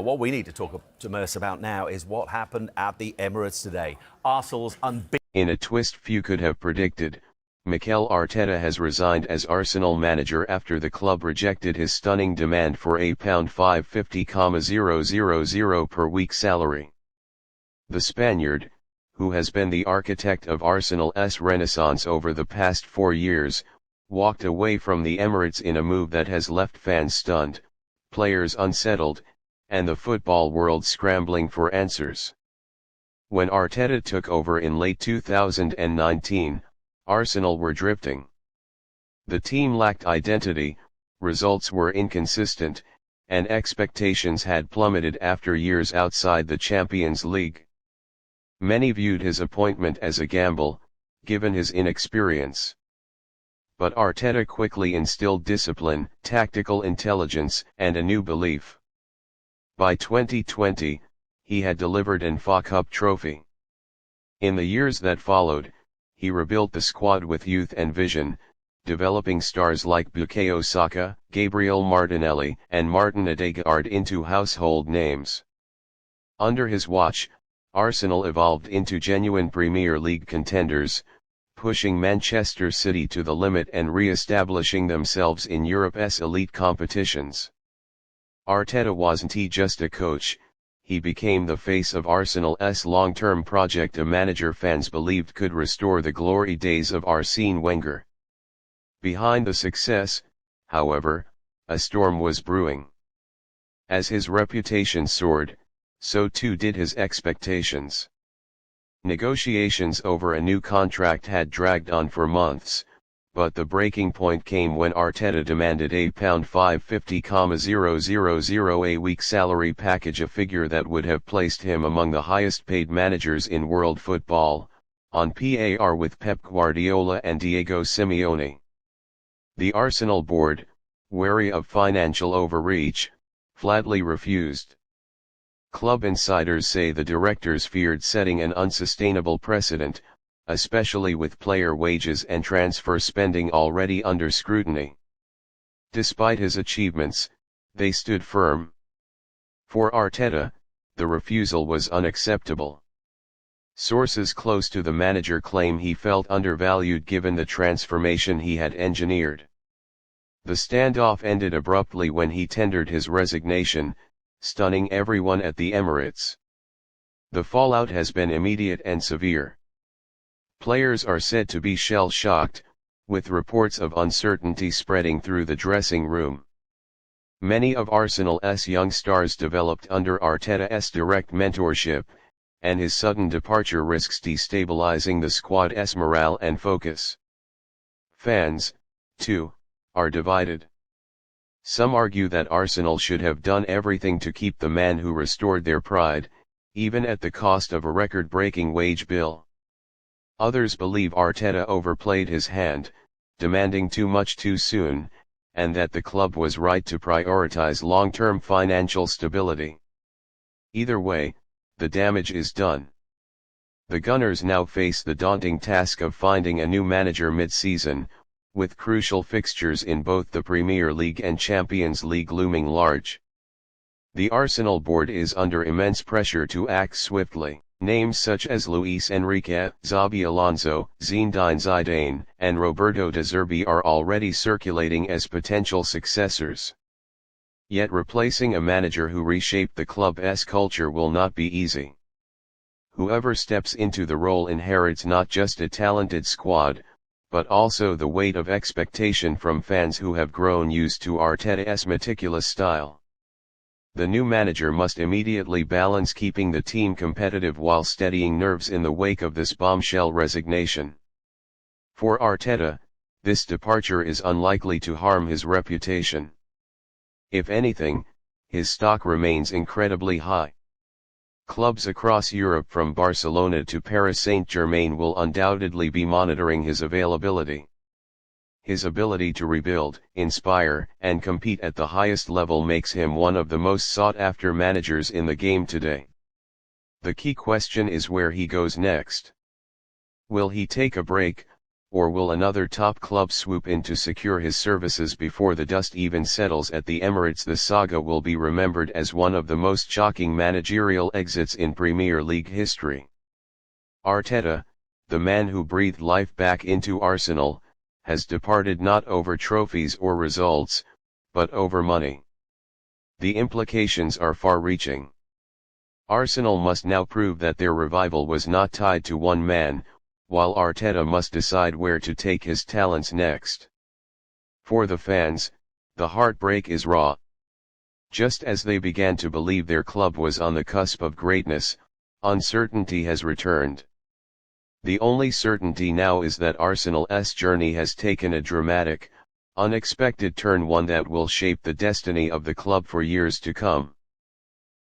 what we need to talk to Merce about now is what happened at the Emirates today. Arsenal's unbeaten. In a twist few could have predicted, Mikel Arteta has resigned as Arsenal manager after the club rejected his stunning demand for a £550,000 per week salary. The Spaniard, who has been the architect of Arsenal's renaissance over the past 4 years, walked away from the Emirates in a move that has left fans stunned, players unsettled, and the football world scrambling for answers. When Arteta took over in late 2019, Arsenal were drifting. The team lacked identity, results were inconsistent, and expectations had plummeted after years outside the Champions League. Many viewed his appointment as a gamble, given his inexperience. But Arteta quickly instilled discipline, tactical intelligence, and a new belief. By 2020, he had delivered an FA Cup trophy. In the years that followed, he rebuilt the squad with youth and vision, developing stars like Bukayo Saka, Gabriel Martinelli, and Martin Odegaard into household names. Under his watch, Arsenal evolved into genuine Premier League contenders, pushing Manchester City to the limit and re-establishing themselves in Europe's elite competitions. Arteta wasn't just a coach, he became the face of Arsenal's long-term project, a manager fans believed could restore the glory days of Arsene Wenger. Behind the success, however, a storm was brewing. As his reputation soared, so too did his expectations. Negotiations over a new contract had dragged on for months, but the breaking point came when Arteta demanded a £550,000 a week salary package, a figure that would have placed him among the highest paid managers in world football, on par with Pep Guardiola and Diego Simeone. The Arsenal board, wary of financial overreach, flatly refused. Club insiders say the directors feared setting an unsustainable precedent, especially with player wages and transfer spending already under scrutiny. Despite his achievements, they stood firm. For Arteta, the refusal was unacceptable. Sources close to the manager claim he felt undervalued given the transformation he had engineered. The standoff ended abruptly when he tendered his resignation, stunning everyone at the Emirates. The fallout has been immediate and severe. Players are said to be shell-shocked, with reports of uncertainty spreading through the dressing room. Many of Arsenal's young stars developed under Arteta's direct mentorship, and his sudden departure risks destabilizing the squad's morale and focus. Fans, too, are divided. Some argue that Arsenal should have done everything to keep the man who restored their pride, even at the cost of a record-breaking wage bill. Others believe Arteta overplayed his hand, demanding too much too soon, and that the club was right to prioritize long-term financial stability. Either way, the damage is done. The Gunners now face the daunting task of finding a new manager mid-season, with crucial fixtures in both the Premier League and Champions League looming large. The Arsenal board is under immense pressure to act swiftly. Names such as Luis Enrique, Xabi Alonso, Zinedine Zidane, and Roberto De Zerbi are already circulating as potential successors. Yet replacing a manager who reshaped the club's culture will not be easy. Whoever steps into the role inherits not just a talented squad, but also the weight of expectation from fans who have grown used to Arteta's meticulous style. The new manager must immediately balance keeping the team competitive while steadying nerves in the wake of this bombshell resignation. For Arteta, this departure is unlikely to harm his reputation. If anything, his stock remains incredibly high. Clubs across Europe from Barcelona to Paris Saint-Germain will undoubtedly be monitoring his availability. His ability to rebuild, inspire, and compete at the highest level makes him one of the most sought-after managers in the game today. The key question is where he goes next. Will he take a break, or will another top club swoop in to secure his services before the dust even settles at the Emirates? The saga will be remembered as one of the most shocking managerial exits in Premier League history. Arteta, the man who breathed life back into Arsenal, has departed not over trophies or results, but over money. The implications are far-reaching. Arsenal must now prove that their revival was not tied to one man, while Arteta must decide where to take his talents next. For the fans, the heartbreak is raw. Just as they began to believe their club was on the cusp of greatness, uncertainty has returned. The only certainty now is that Arsenal's journey has taken a dramatic, unexpected turn, one that will shape the destiny of the club for years to come.